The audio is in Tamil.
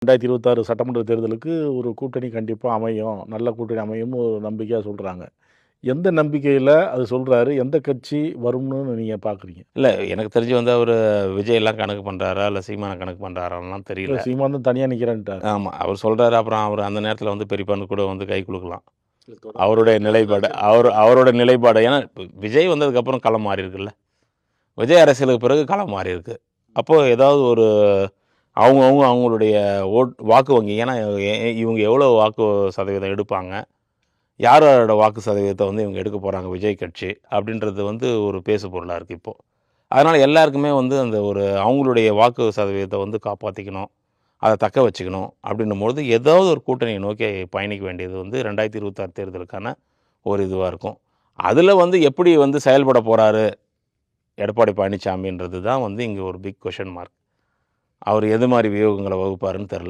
2026 சட்டமன்ற தேர்தலுக்கு ஒரு கூட்டணி கண்டிப்பா அமையும். நல்ல கூட்டணி அமையும்னு ஒரு நம்பிக்கையா சொல்றாங்க. எந்த நம்பிக்கையில அது சொல்றாரு? எந்த கட்சி வரும்னு நீங்க பார்க்குறீங்க? இல்ல எனக்கு தெரிஞ்சு வந்து அவரு விஜய்லாம் கணக்கு பண்றாரா? இல்ல சீமான கணக்கு பண்றாரான்லாம் தெரியல. சீமான் தான் தனியா நிக்கிறேன்ட்டாரு. ஆமா. அவர் சொல்றாரு. அப்புறம் அவரு அந்த நேரத்தில வந்து பெரியப்பான்னு கூட வந்து கை குலுக்கலாம். இல்ல தொடர்ந்து அவருடைய நிலைப்பாடு அவரோட நிலைப்பாடு. ஏன்னா இப்ப விஜய் வந்ததுக்கப்புறம் களம் மாறி இருக்குல்ல. விஜய் அரசியலுக்கு பிறகு களம் மாறி இருக்கு. அப்போ ஏதாவது ஒரு அவங்களுடைய வாக்கு வங்கி ஏன்னா இவங்க எவ்வளோ வாக்கு சதவீதம் எடுப்பாங்க? யாரோட வாக்கு சதவீதத்த வந்து இவங்க எடுக்க போறாங்க விஜய் கட்சி? அப்படின்றது வந்து ஒரு பேசு பொருளா இருக்கு இப்போ. அதனால எல்லாருக்குமே வந்து அந்த ஒரு அவங்களுடைய வாக்கு சதவீதத்த வந்து காப்பாத்திக்கணும். அத தக்க வச்சுக்கணும். அப்படின்னும்பொழுது ஏதாவது ஒரு கூட்டணிய நோக்கி பயணிக்க வேண்டியது வந்து 2026 தேர்தலுக்கான ஒரு இதுவா இருக்கும். அதுல வந்து எப்படி வந்து செயல்பட போறாரு எடப்பாடி பழனிசாமின்றது தான் வந்து இங்க ஒரு பிக் கொஸ்டின் மார்க். அவரு எது மாரி வியூகங்கள வகுப்பாருன்னு தெரியல.